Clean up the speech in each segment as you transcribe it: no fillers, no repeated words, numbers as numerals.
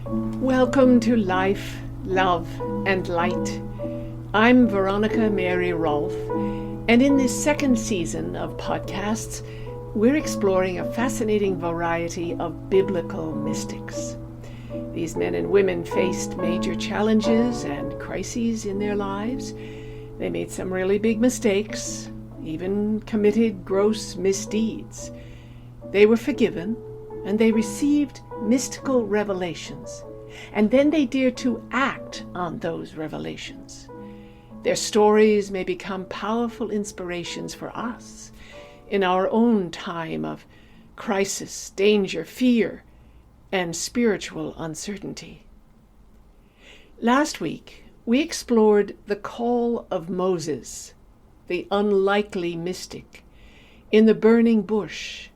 Welcome to Life, Love, and Light. I'm Veronica Mary Rolfe, and in this second season of podcasts, we're exploring a fascinating variety of biblical mystics. These men and women faced major challenges and crises in their lives. They made some really big mistakes, even committed gross misdeeds. They were forgiven, and they received mystical revelations, and then they dared to act on those revelations. Their stories may become powerful inspirations for us in our own time of crisis, danger, fear, and spiritual uncertainty. Last week, we explored the call of Moses, the unlikely mystic, in the burning bush.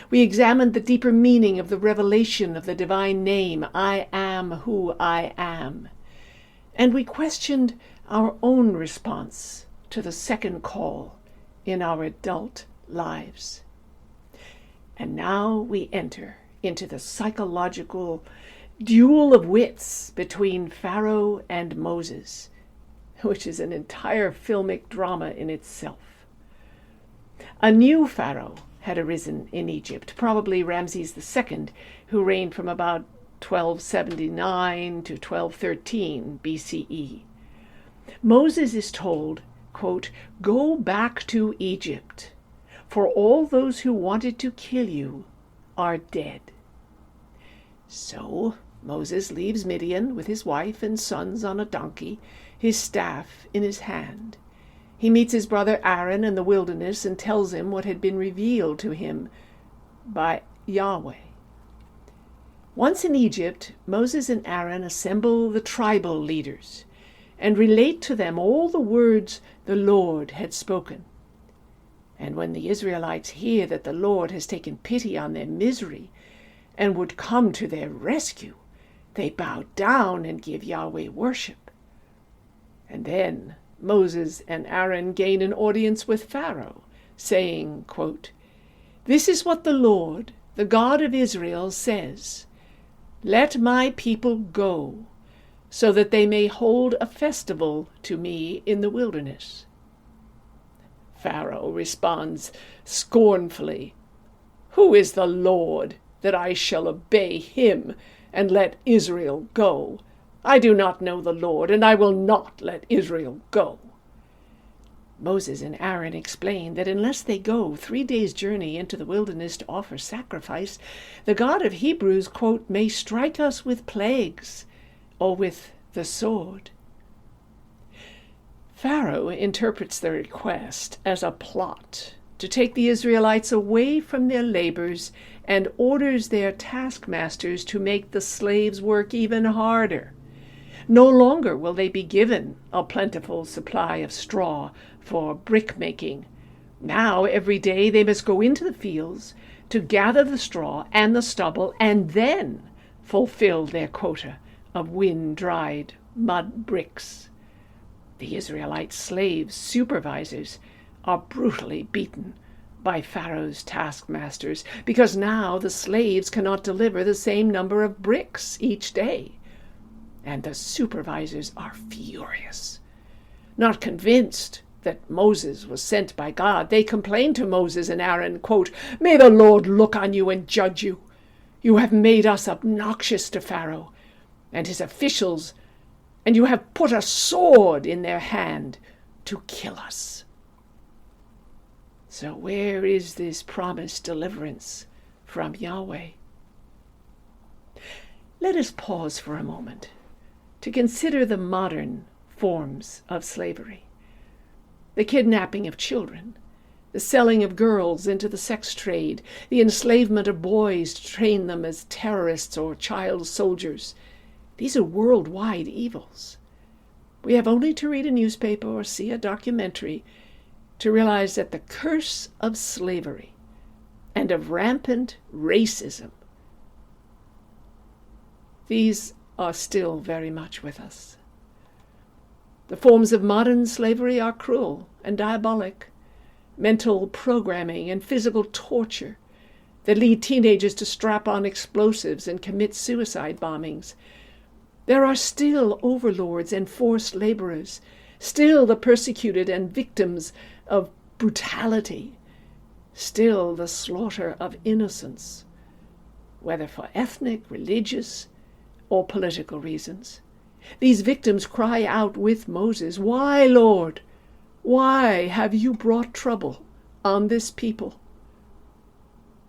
We examined the deeper meaning of the revelation of the divine name, I am who I am. And we questioned our own response to the second call in our adult lives. And now we enter into the psychological duel of wits between Pharaoh and Moses, which is an entire filmic drama in itself. A new Pharaoh had arisen in Egypt, probably Ramses II, who reigned from about 1279 to 1213 BCE. Moses is told, quote, "Go back to Egypt, for all those who wanted to kill you are dead." So Moses leaves Midian with his wife and sons on a donkey, his staff in his hand. He meets his brother Aaron in the wilderness and tells him what had been revealed to him by Yahweh. Once in Egypt, Moses and Aaron assemble the tribal leaders and relate to them all the words the Lord had spoken. And when the Israelites hear that the Lord has taken pity on their misery and would come to their rescue, they bow down and give Yahweh worship. And then Moses and Aaron gain an audience with Pharaoh, saying, quote, "This is what the Lord, the God of Israel, says. Let my people go, so that they may hold a festival to me in the wilderness." Pharaoh responds scornfully, "Who is the Lord, that I shall obey him and let Israel go? I do not know the Lord, and I will not let Israel go." Moses and Aaron explain that unless they go 3 days' journey into the wilderness to offer sacrifice, the God of Hebrews, quote, "may strike us with plagues or with the sword." Pharaoh interprets the request as a plot to take the Israelites away from their labors and orders their taskmasters to make the slaves work even harder. No longer will they be given a plentiful supply of straw for brick making. Now, every day, they must go into the fields to gather the straw and the stubble and then fulfill their quota of wind-dried mud bricks. The Israelite slave supervisors are brutally beaten by Pharaoh's taskmasters because now the slaves cannot deliver the same number of bricks each day. And the supervisors are furious. Not convinced that Moses was sent by God, they complain to Moses and Aaron, quote, "May the Lord look on you and judge you. You have made us obnoxious to Pharaoh and his officials, and you have put a sword in their hand to kill us." So where is this promised deliverance from Yahweh? Let us pause for a moment to consider the modern forms of slavery. The kidnapping of children, the selling of girls into the sex trade, the enslavement of boys to train them as terrorists or child soldiers. These are worldwide evils. We have only to read a newspaper or see a documentary to realize that the curse of slavery and of rampant racism, these are still very much with us. The forms of modern slavery are cruel and diabolic. Mental programming and physical torture, that lead teenagers to strap on explosives and commit suicide bombings. There are still overlords and forced laborers, still the persecuted and victims of brutality, still the slaughter of innocents, whether for ethnic, religious, or political reasons. These victims cry out with Moses, "Why, Lord? Why have you brought trouble on this people?"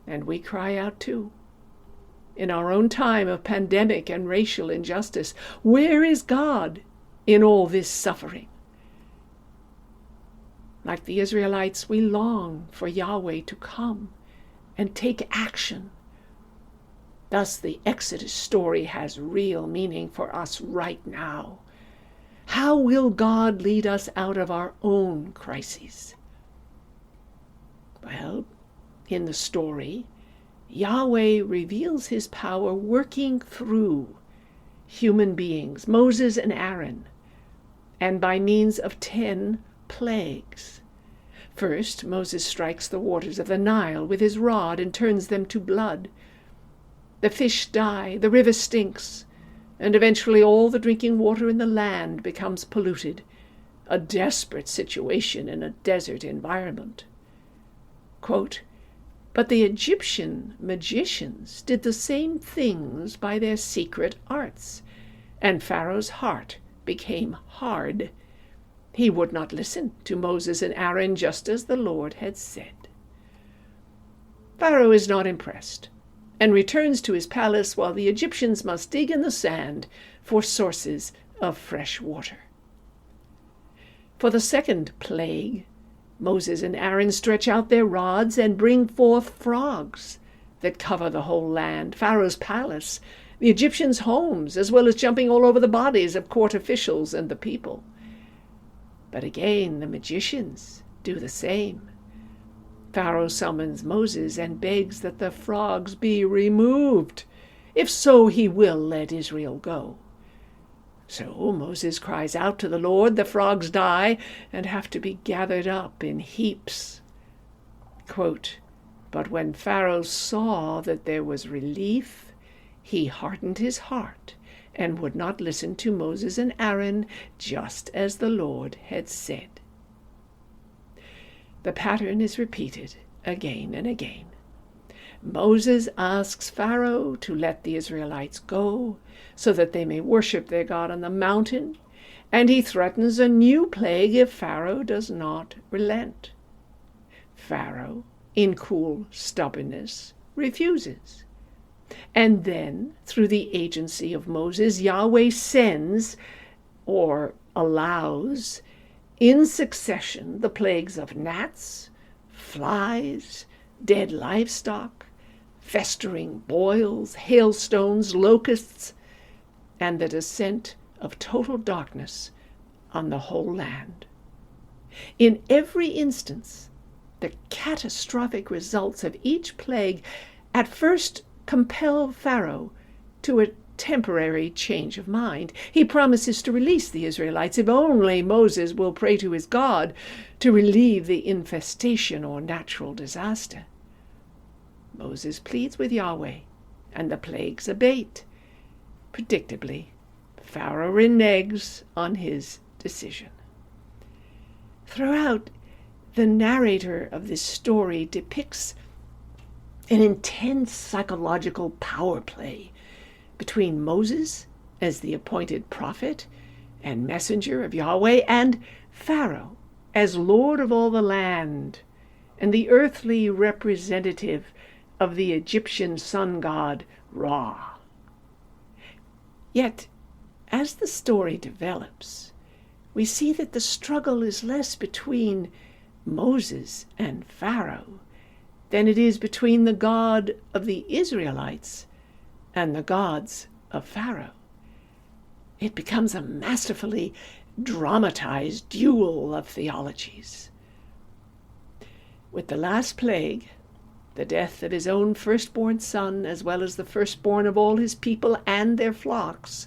And we cry out too. In our own time of pandemic and racial injustice, where is God in all this suffering? Like the Israelites, we long for Yahweh to come and take action. Thus, the Exodus story has real meaning for us right now. How will God lead us out of our own crises? Well, in the story, Yahweh reveals his power working through human beings, Moses and Aaron, and by means of 10 plagues. First, Moses strikes the waters of the Nile with his rod and turns them to blood. The fish die, the river stinks, and eventually all the drinking water in the land becomes polluted, a desperate situation in a desert environment. Quote, "But the Egyptian magicians did the same things by their secret arts, and Pharaoh's heart became hard. He would not listen to Moses and Aaron, just as the Lord had said." Pharaoh is not impressed and returns to his palace while the Egyptians must dig in the sand for sources of fresh water. For the second plague, Moses and Aaron stretch out their rods and bring forth frogs that cover the whole land, Pharaoh's palace, the Egyptians' homes, as well as jumping all over the bodies of court officials and the people. But again, the magicians do the same. Pharaoh summons Moses and begs that the frogs be removed. If so, he will let Israel go. So Moses cries out to the Lord, the frogs die and have to be gathered up in heaps. Quote, "But when Pharaoh saw that there was relief, he hardened his heart and would not listen to Moses and Aaron, just as the Lord had said." The pattern is repeated again and again. Moses asks Pharaoh to let the Israelites go so that they may worship their God on the mountain, and he threatens a new plague if Pharaoh does not relent. Pharaoh, in cool stubbornness, refuses. And then, through the agency of Moses, Yahweh sends, or allows, in succession the plagues of gnats, flies, dead livestock, festering boils, hailstones, locusts, and the descent of total darkness on the whole land. In every instance, the catastrophic results of each plague at first compel Pharaoh to a temporary change of mind. He promises to release the Israelites if only Moses will pray to his God to relieve the infestation or natural disaster. Moses pleads with Yahweh, and the plagues abate. Predictably, Pharaoh reneges on his decision. Throughout, the narrator of this story depicts an intense psychological power play between Moses as the appointed prophet and messenger of Yahweh and Pharaoh as lord of all the land and the earthly representative of the Egyptian sun god Ra. Yet, as the story develops, we see that the struggle is less between Moses and Pharaoh than it is between the God of the Israelites and the gods of Pharaoh. It becomes a masterfully dramatized duel of theologies. With the last plague, the death of his own firstborn son, as well as the firstborn of all his people and their flocks,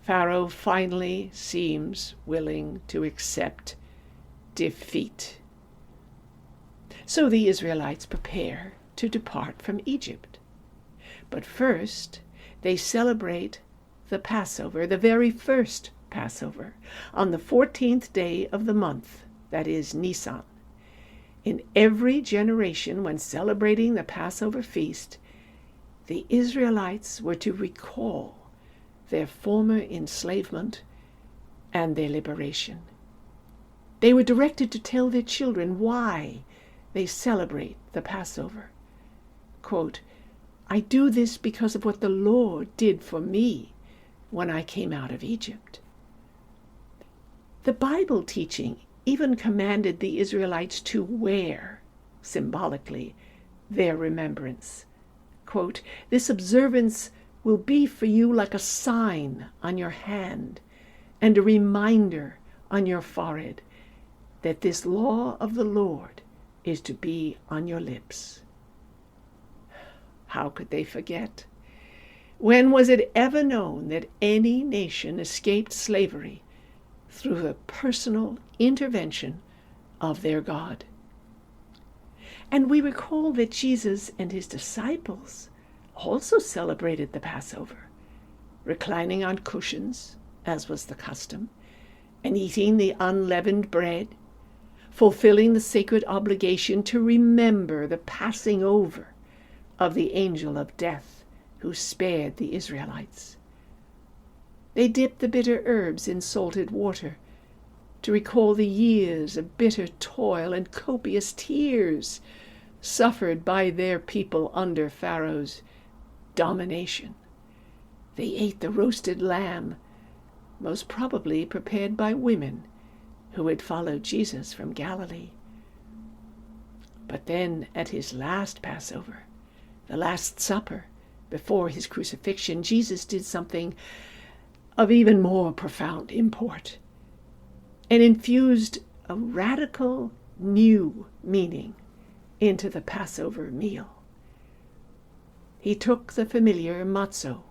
Pharaoh finally seems willing to accept defeat. So the Israelites prepare to depart from Egypt. But first, they celebrate the Passover, the very first Passover, on the 14th day of the month, that is Nisan. In every generation, when celebrating the Passover feast, the Israelites were to recall their former enslavement and their liberation. They were directed to tell their children why they celebrate the Passover. Quote, "I do this because of what the Lord did for me when I came out of Egypt." The Bible teaching even commanded the Israelites to wear, symbolically, their remembrance. Quote, "This observance will be for you like a sign on your hand and a reminder on your forehead that this law of the Lord is to be on your lips." How could they forget? When was it ever known that any nation escaped slavery through the personal intervention of their God? And we recall that Jesus and his disciples also celebrated the Passover, reclining on cushions, as was the custom, and eating the unleavened bread, fulfilling the sacred obligation to remember the passing over of the angel of death who spared the Israelites. They dipped the bitter herbs in salted water to recall the years of bitter toil and copious tears suffered by their people under Pharaoh's domination. They ate the roasted lamb, most probably prepared by women who had followed Jesus from Galilee. But then at his last Passover, the Last Supper, before his crucifixion, Jesus did something of even more profound import and infused a radical new meaning into the Passover meal. He took the familiar matzo,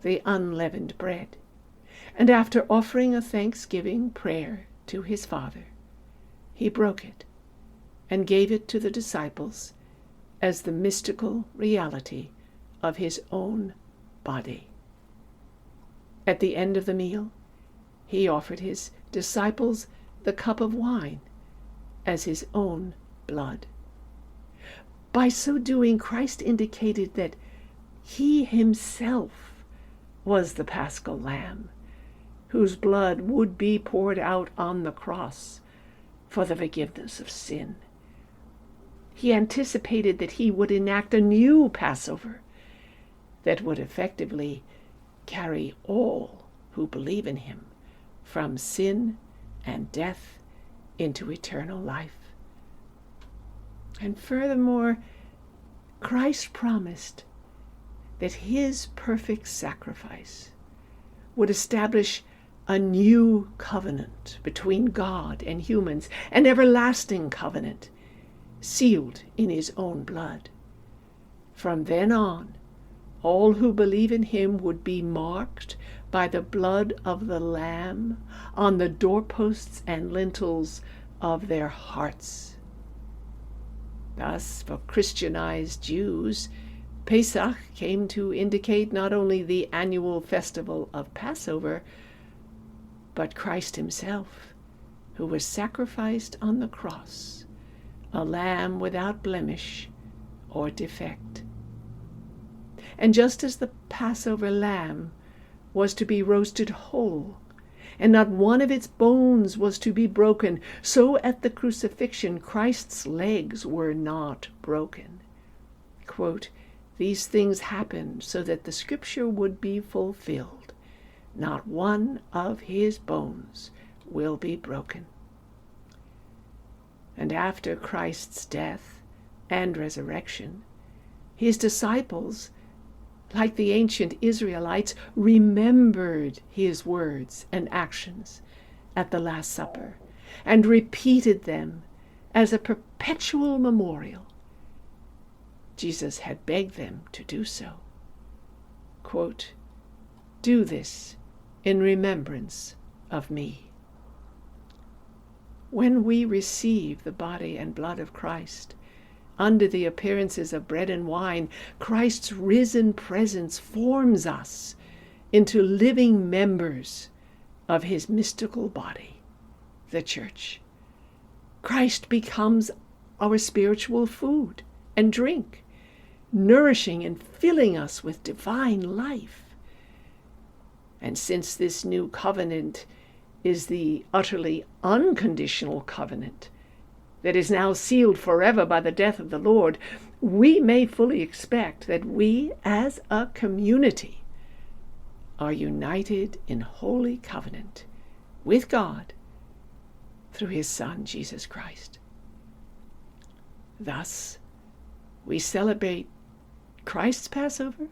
the unleavened bread, and after offering a thanksgiving prayer to his Father, he broke it and gave it to the disciples as the mystical reality of his own body. At the end of the meal, he offered his disciples the cup of wine as his own blood. By so doing, Christ indicated that he himself was the Paschal Lamb, whose blood would be poured out on the cross for the forgiveness of sin. He anticipated that he would enact a new Passover that would effectively carry all who believe in him from sin and death into eternal life. And furthermore, Christ promised that his perfect sacrifice would establish a new covenant between God and humans, an everlasting covenant sealed in his own blood. From then on, all who believe in him would be marked by the blood of the Lamb on the doorposts and lintels of their hearts. Thus, for Christianized Jews, Pesach came to indicate not only the annual festival of Passover, but Christ himself, who was sacrificed on the cross, a lamb without blemish or defect. And just as the Passover lamb was to be roasted whole, and not one of its bones was to be broken, so at the crucifixion Christ's legs were not broken. Quote, "These things happened so that the scripture would be fulfilled. Not one of his bones will be broken." And after Christ's death and resurrection, his disciples, like the ancient Israelites, remembered his words and actions at the Last Supper and repeated them as a perpetual memorial. Jesus had begged them to do so. Quote, "Do this in remembrance of me." When we receive the body and blood of Christ, under the appearances of bread and wine, Christ's risen presence forms us into living members of his mystical body, the church. Christ becomes our spiritual food and drink, nourishing and filling us with divine life. And since this new covenant is the utterly unconditional covenant that is now sealed forever by the death of the Lord, we may fully expect that we as a community are united in holy covenant with God through his Son, Jesus Christ. Thus, we celebrate Christ's Passover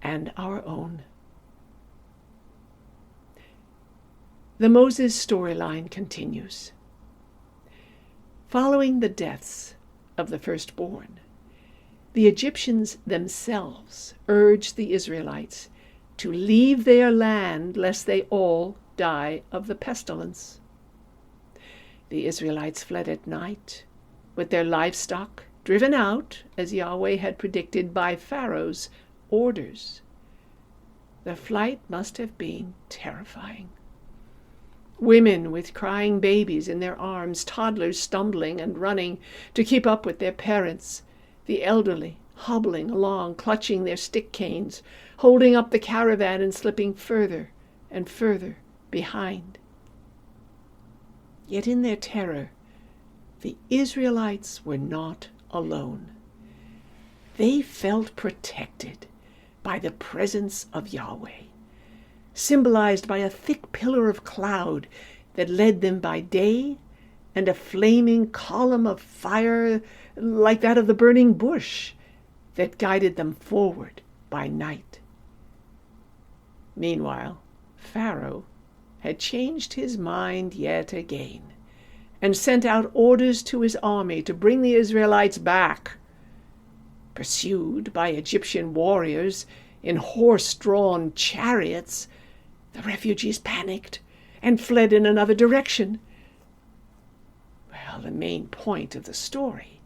and our own. The Moses storyline continues. Following the deaths of the firstborn, the Egyptians themselves urged the Israelites to leave their land lest they all die of the pestilence. The Israelites fled at night, with their livestock driven out, as Yahweh had predicted, by Pharaoh's orders. The flight must have been terrifying. Women with crying babies in their arms, toddlers stumbling and running to keep up with their parents, the elderly hobbling along, clutching their stick canes, holding up the caravan and slipping further and further behind. Yet in their terror, the Israelites were not alone. They felt protected by the presence of Yahweh, symbolized by a thick pillar of cloud that led them by day and a flaming column of fire like that of the burning bush that guided them forward by night. Meanwhile, Pharaoh had changed his mind yet again and sent out orders to his army to bring the Israelites back. Pursued by Egyptian warriors in horse-drawn chariots, the refugees panicked and fled in another direction. Well, the main point of the story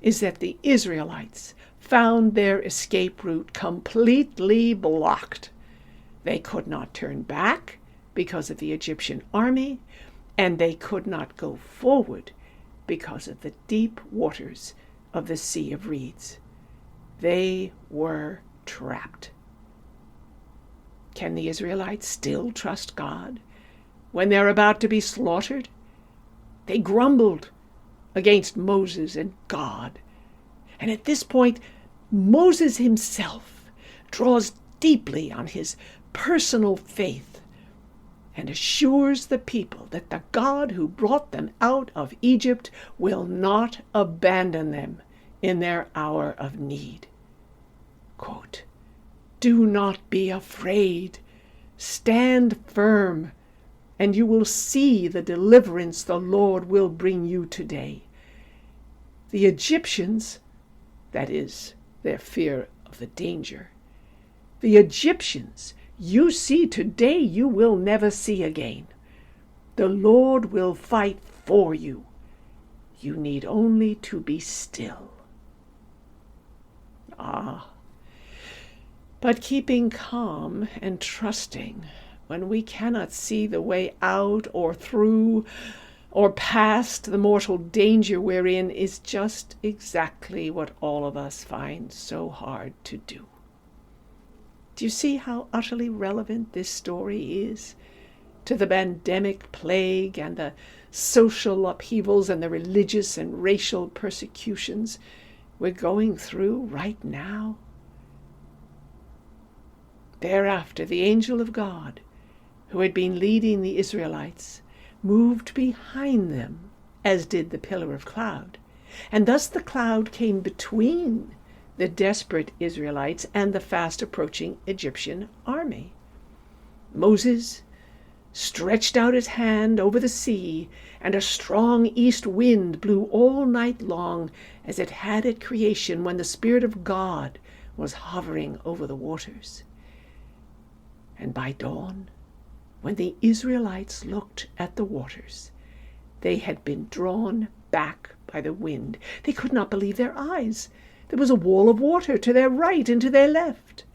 is that the Israelites found their escape route completely blocked. They could not turn back because of the Egyptian army, and they could not go forward because of the deep waters of the Sea of Reeds. They were trapped. Can the Israelites still trust God when they're about to be slaughtered? They grumbled against Moses and God. And at this point, Moses himself draws deeply on his personal faith and assures the people that the God who brought them out of Egypt will not abandon them in their hour of need. Quote, "Do not be afraid. Stand firm, and you will see the deliverance the Lord will bring you today. The Egyptians," that is, their fear of the danger, "the Egyptians you see today you will never see again. The Lord will fight for you. You need only to be still." But keeping calm and trusting when we cannot see the way out or through or past the mortal danger we're in is just exactly what all of us find so hard to do. Do you see how utterly relevant this story is to the pandemic plague and the social upheavals and the religious and racial persecutions we're going through right now? Thereafter, the angel of God, who had been leading the Israelites, moved behind them, as did the pillar of cloud. And thus the cloud came between the desperate Israelites and the fast-approaching Egyptian army. Moses stretched out his hand over the sea, and a strong east wind blew all night long, as it had at creation when the Spirit of God was hovering over the waters. And by dawn, when the Israelites looked at the waters, they had been drawn back by the wind. They could not believe their eyes. There was a wall of water to their right and to their left.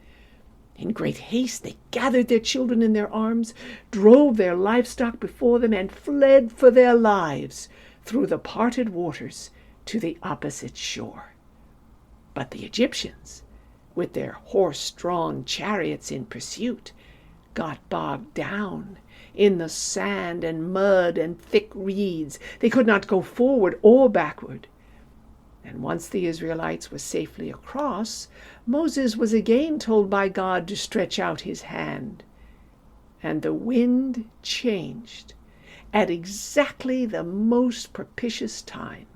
In great haste they gathered their children in their arms, drove their livestock before them, and fled for their lives through the parted waters to the opposite shore. But the Egyptians, with their horse-drawn chariots in pursuit, got bogged down in the sand and mud and thick reeds. They could not go forward or backward. And once the Israelites were safely across, Moses was again told by God to stretch out his hand. And the wind changed at exactly the most propitious time,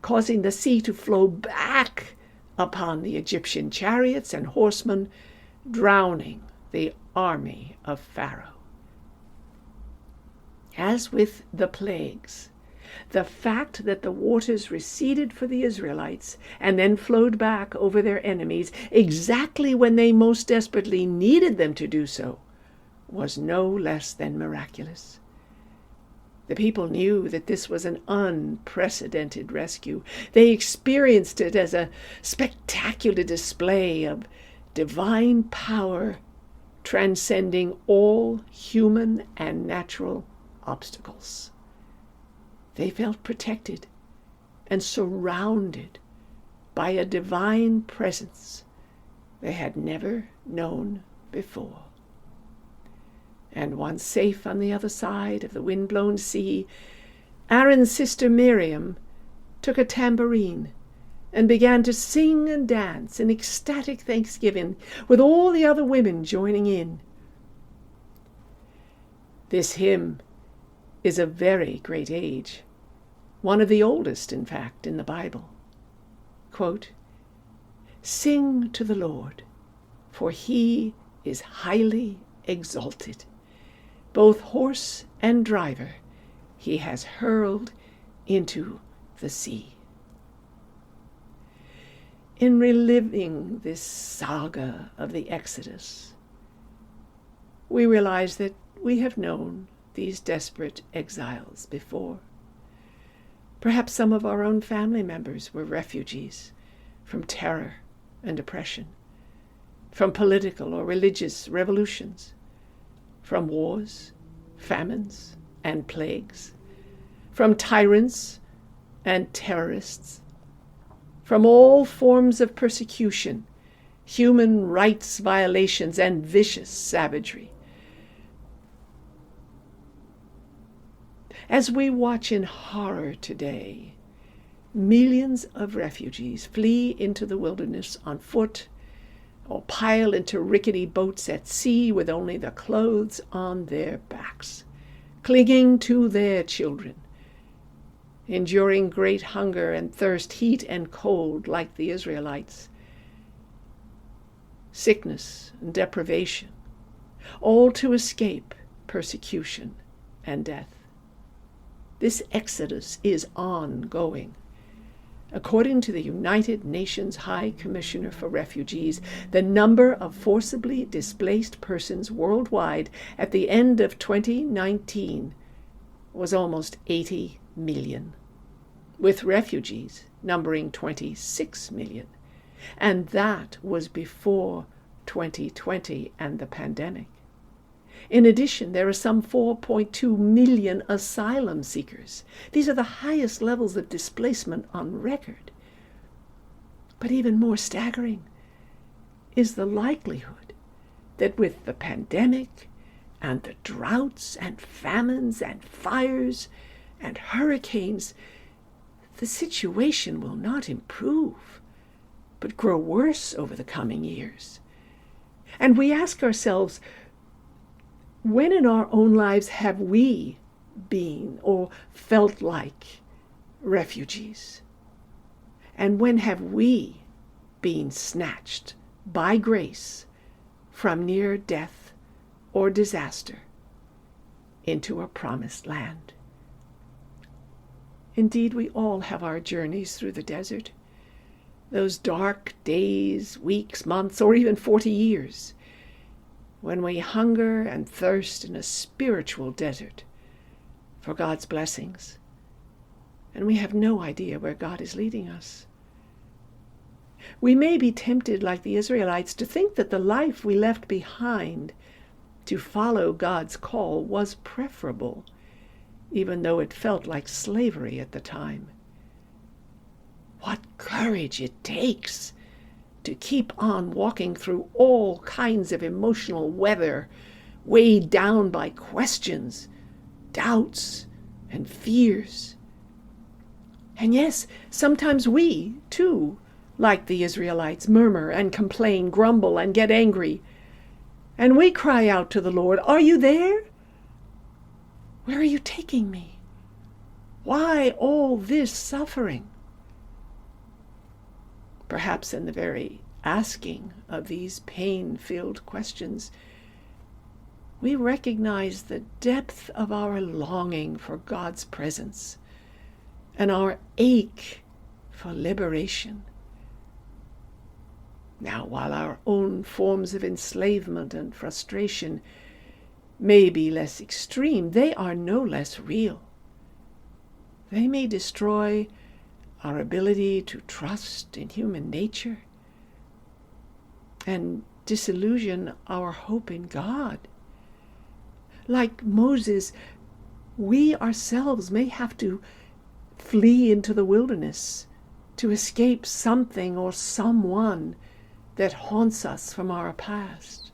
causing the sea to flow back upon the Egyptian chariots and horsemen, drowning the army of Pharaoh. As with the plagues, the fact that the waters receded for the Israelites and then flowed back over their enemies exactly when they most desperately needed them to do so was no less than miraculous. The people knew that this was an unprecedented rescue. They experienced it as a spectacular display of divine power transcending all human and natural obstacles. They felt protected and surrounded by a divine presence they had never known before. And once safe on the other side of the wind-blown sea, Aaron's sister Miriam took a tambourine and began to sing and dance in ecstatic thanksgiving, with all the other women joining in. This hymn is a very great age, one of the oldest, in fact, in the Bible. Quote, "Sing to the Lord, for he is highly exalted. Both horse and driver he has hurled into the sea." In reliving this saga of the Exodus, we realize that we have known these desperate exiles before. Perhaps some of our own family members were refugees from terror and oppression, from political or religious revolutions, from wars, famines, and plagues, from tyrants and terrorists, from all forms of persecution, human rights violations, and vicious savagery. As we watch in horror today, millions of refugees flee into the wilderness on foot or pile into rickety boats at sea with only the clothes on their backs, clinging to their children, enduring great hunger and thirst, heat and cold like the Israelites, sickness and deprivation, all to escape persecution and death. This exodus is ongoing. According to the United Nations High Commissioner for Refugees, the number of forcibly displaced persons worldwide at the end of 2019 was almost 80 million, with refugees numbering 26 million. And that was before 2020 and the pandemic. In addition, there are some 4.2 million asylum seekers. These are the highest levels of displacement on record. But even more staggering is the likelihood that with the pandemic and the droughts and famines and fires and hurricanes, the situation will not improve, but grow worse over the coming years. And we ask ourselves, when in our own lives have we been or felt like refugees? And when have we been snatched by grace from near death or disaster into a promised land? Indeed, we all have our journeys through the desert, those dark days, weeks, months, or even 40 years, when we hunger and thirst in a spiritual desert for God's blessings and we have no idea where God is leading us. We may be tempted, like the Israelites, to think that the life we left behind to follow God's call was preferable, even though it felt like slavery at the time. What courage it takes to keep on walking through all kinds of emotional weather, weighed down by questions, doubts, and fears. And yes, sometimes we, too, like the Israelites, murmur and complain, grumble and get angry. And we cry out to the Lord, "Are you there? Where are you taking me? Why all this suffering?" Perhaps in the very asking of these pain-filled questions, we recognize the depth of our longing for God's presence and our ache for liberation. Now, while our own forms of enslavement and frustration may be less extreme, they are no less real. They may destroy our ability to trust in human nature and disillusion our hope in God. Like Moses, we ourselves may have to flee into the wilderness to escape something or someone that haunts us from our past.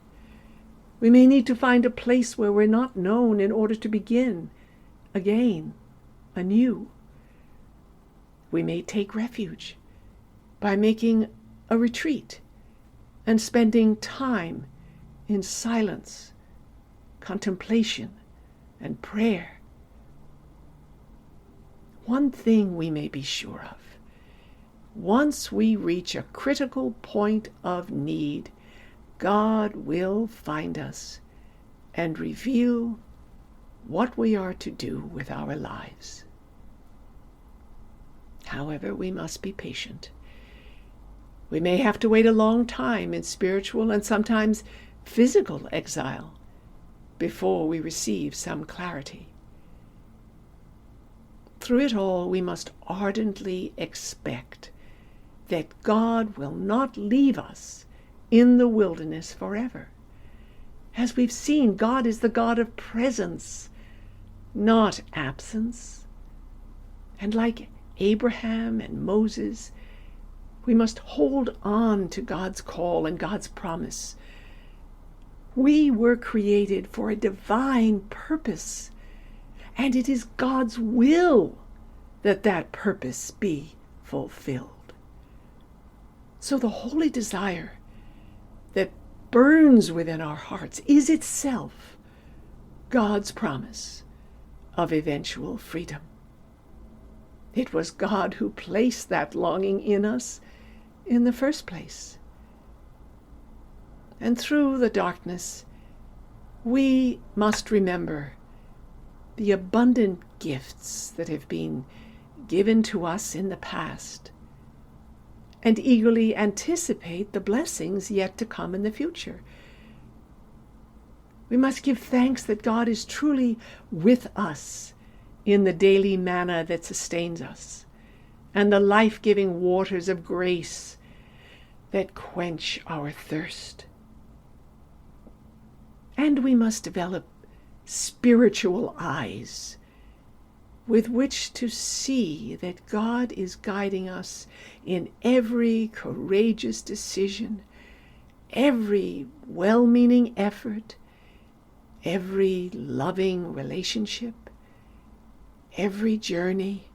We may need to find a place where we're not known in order to begin again, anew. We may take refuge by making a retreat and spending time in silence, contemplation, and prayer. One thing we may be sure of: once we reach a critical point of need, God will find us and reveal what we are to do with our lives. However, we must be patient. We may have to wait a long time in spiritual and sometimes physical exile before we receive some clarity. Through it all, we must ardently expect that God will not leave us in the wilderness forever. As we've seen, God is the God of presence, not absence. And like Abraham and Moses, we must hold on to God's call and God's promise. We were created for a divine purpose, and it is God's will that that purpose be fulfilled. So the holy desire that burns within our hearts is itself God's promise of eventual freedom. It was God who placed that longing in us in the first place. And through the darkness, we must remember the abundant gifts that have been given to us in the past, and eagerly anticipate the blessings yet to come in the future. We must give thanks that God is truly with us in the daily manna that sustains us, and the life-giving waters of grace that quench our thirst. And we must develop spiritual eyes with which to see that God is guiding us in every courageous decision, every well-meaning effort, every loving relationship, every journey,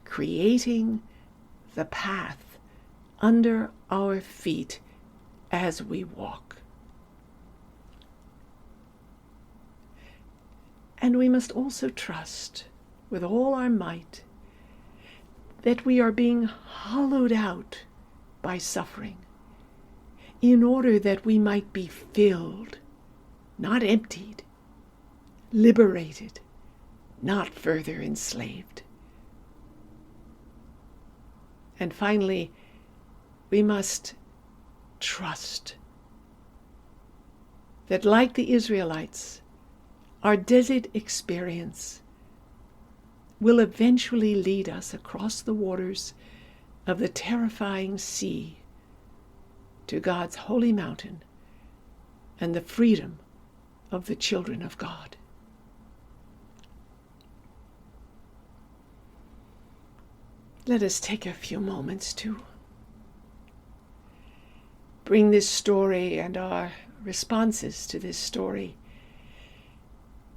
creating the path under our feet as we walk. And we must also trust with all our might that we are being hollowed out by suffering in order that we might be filled, not emptied, liberated, not further enslaved. And finally, we must trust that, like the Israelites, our desert experience will eventually lead us across the waters of the terrifying sea to God's holy mountain and the freedom of the children of God. Let us take a few moments to bring this story and our responses to this story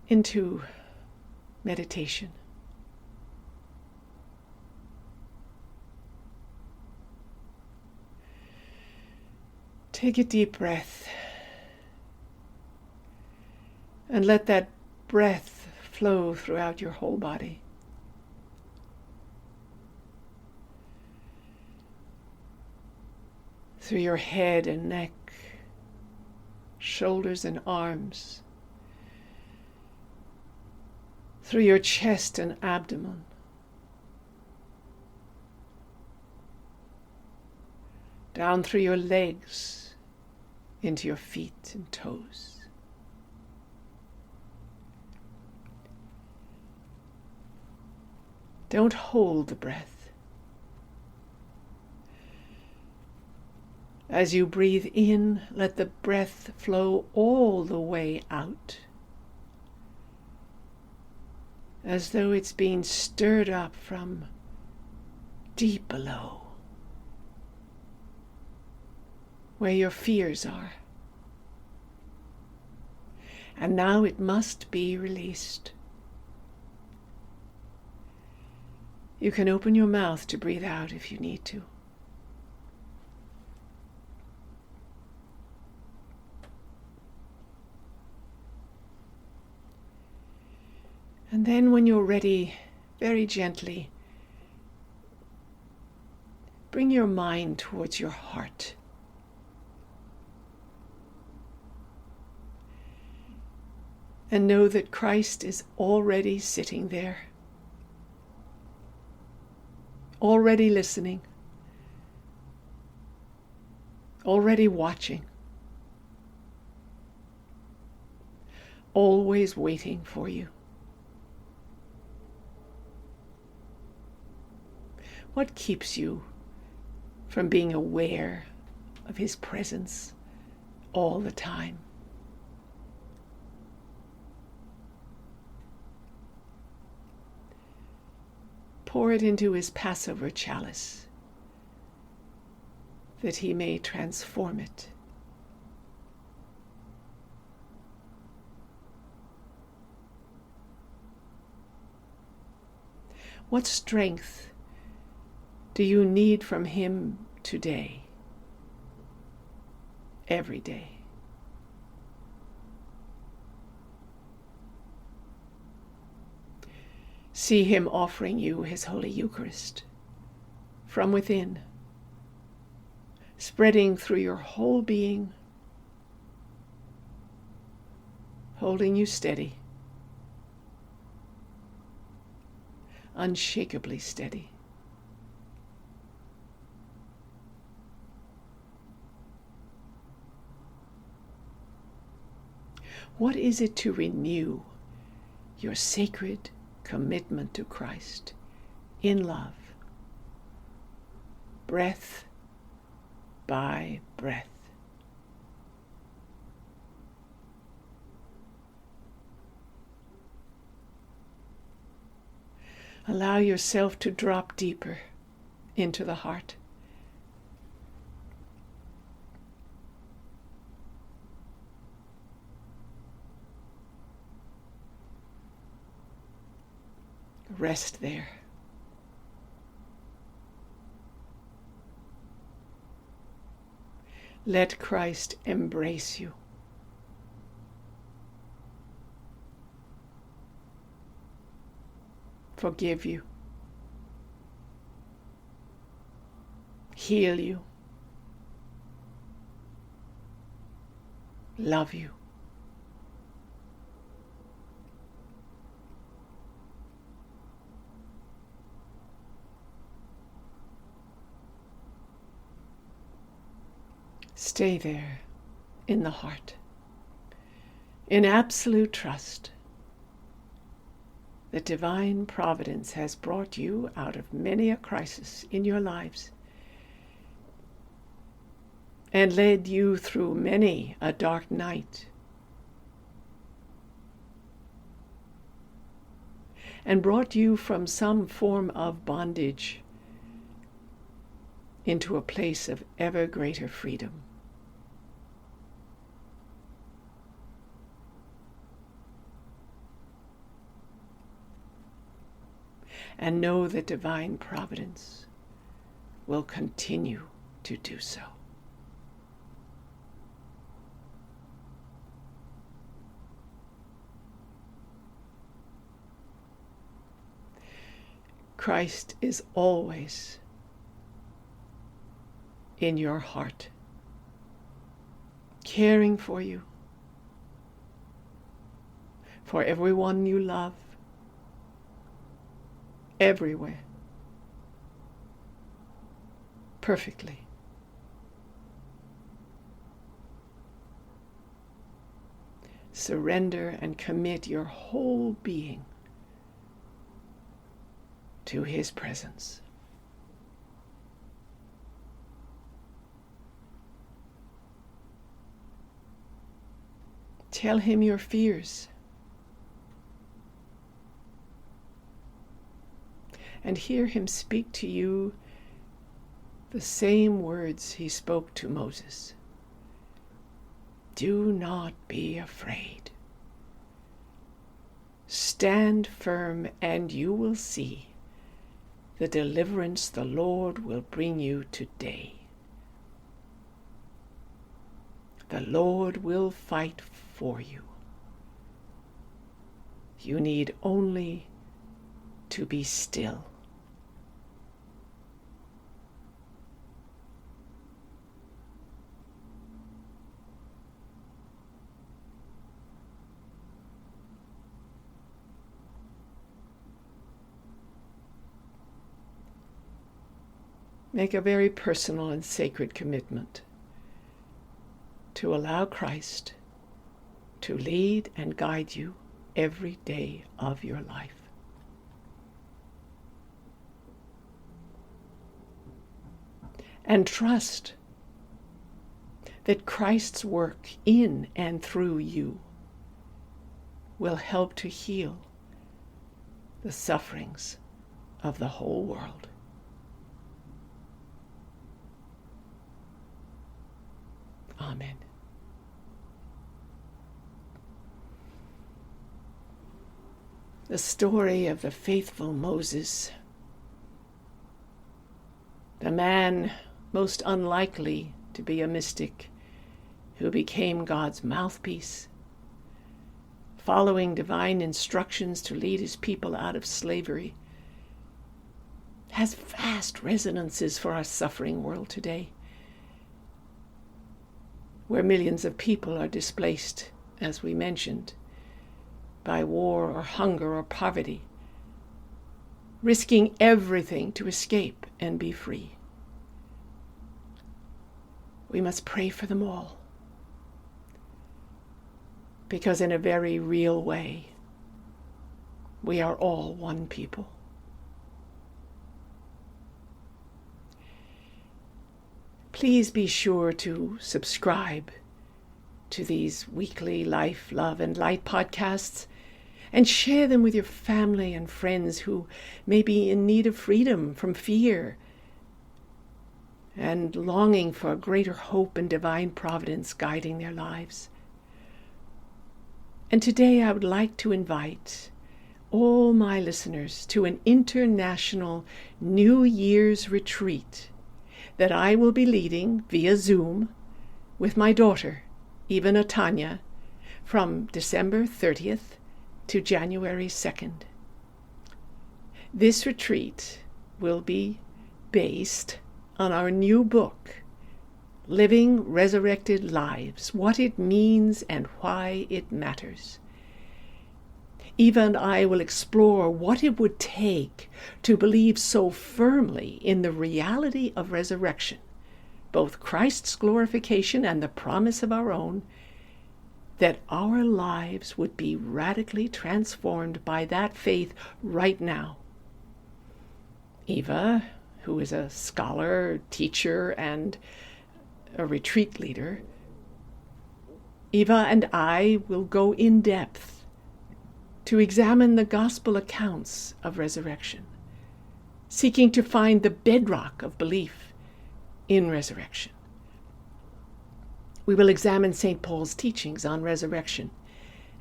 into meditation. Take a deep breath and let that breath flow throughout your whole body. Through your head and neck, shoulders and arms, through your chest and abdomen, down through your legs into your feet and toes. Don't hold the breath. As you breathe in, let the breath flow all the way out, as though it's being stirred up from deep below, where your fears are. And now it must be released. You can open your mouth to breathe out if you need to. And then when you're ready, very gently, bring your mind towards your heart. And know that Christ is already sitting there, already listening, already watching, always waiting for you. What keeps you from being aware of his presence all the time? Pour it into his Passover chalice, that he may transform it. What strength do you need from him today, every day? See him offering you his Holy Eucharist from within, spreading through your whole being, holding you steady, unshakably steady. What is it to renew your sacred commitment to Christ in love, breath by breath? Allow yourself to drop deeper into the heart. Rest there. Let Christ embrace you. Forgive you. Heal you. Love you. Stay there in the heart, in absolute trust, that divine providence has brought you out of many a crisis in your lives and led you through many a dark night and brought you from some form of bondage into a place of ever greater freedom. And know that divine providence will continue to do so. Christ is always in your heart, caring for you, for everyone you love, everywhere, perfectly. Surrender and commit your whole being to His presence. Tell Him your fears and hear Him speak to you the same words He spoke to Moses. Do not be afraid. Stand firm, and you will see the deliverance the Lord will bring you today. The Lord will fight for you. You need only to be still. Make a very personal and sacred commitment to allow Christ to lead and guide you every day of your life. And trust that Christ's work in and through you will help to heal the sufferings of the whole world. Amen. The story of the faithful Moses, the man most unlikely to be a mystic who became God's mouthpiece, following divine instructions to lead his people out of slavery, has vast resonances for our suffering world today, where millions of people are displaced, as we mentioned, by war or hunger or poverty, risking everything to escape and be free. We must pray for them all, because in a very real way, we are all one people. Please be sure to subscribe to these weekly Life, Love, and Light podcasts and share them with your family and friends who may be in need of freedom from fear and longing for greater hope and divine providence guiding their lives. And today I would like to invite all my listeners to an international New Year's retreat that I will be leading via Zoom with my daughter, Eva Tanya, from December 30th to January 2nd. This retreat will be based on our new book, Living Resurrected Lives, What It Means and Why It Matters. Eva and I will explore what it would take to believe so firmly in the reality of resurrection, both Christ's glorification and the promise of our own, that our lives would be radically transformed by that faith right now. Eva, who is a scholar, teacher, and a retreat leader, Eva and I will go in depth to examine the gospel accounts of resurrection, seeking to find the bedrock of belief in resurrection. We will examine St. Paul's teachings on resurrection,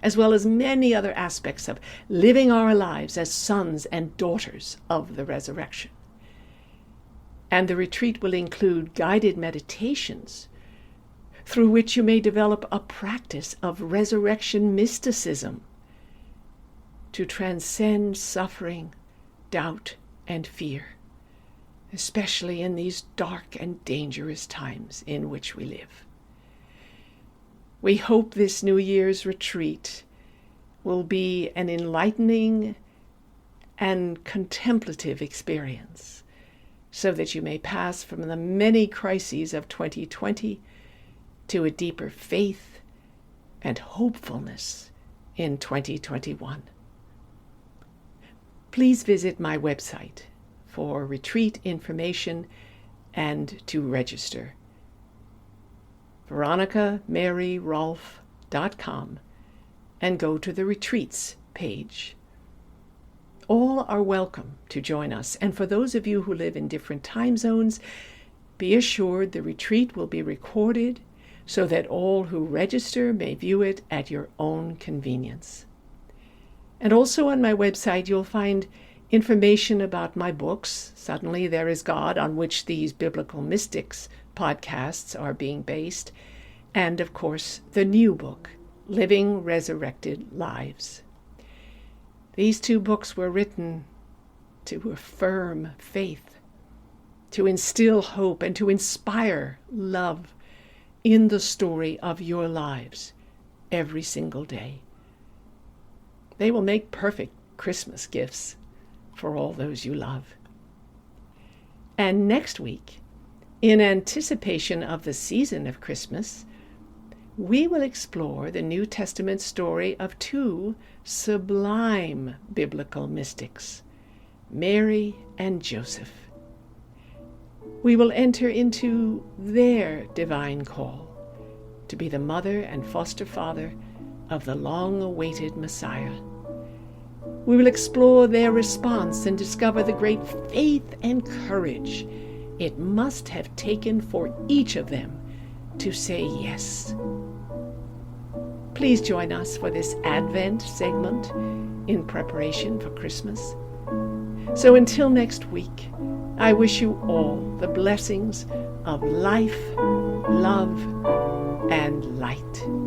as well as many other aspects of living our lives as sons and daughters of the resurrection. And the retreat will include guided meditations through which you may develop a practice of resurrection mysticism to transcend suffering, doubt, and fear, especially in these dark and dangerous times in which we live. We hope this New Year's retreat will be an enlightening and contemplative experience, so that you may pass from the many crises of 2020 to a deeper faith and hopefulness in 2021. Please visit my website for retreat information and to register. VeronicaMaryRolfe.com, and go to the retreats page. All are welcome to join us, and for those of you who live in different time zones, be assured the retreat will be recorded so that all who register may view it at your own convenience. And also on my website you'll find information about my books, Suddenly There Is God, on which these Biblical Mystics podcasts are being based, and of course the new book, Living Resurrected Lives. These two books were written to affirm faith, to instill hope, and to inspire love in the story of your lives every single day. They will make perfect Christmas gifts for all those you love. And next week, in anticipation of the season of Christmas, we will explore the New Testament story of two sublime biblical mystics, Mary and Joseph. We will enter into their divine call to be the mother and foster father of the long-awaited Messiah. We will explore their response and discover the great faith and courage it must have taken for each of them to say yes. Please join us for this Advent segment in preparation for Christmas. So until next week, I wish you all the blessings of life, love, and light.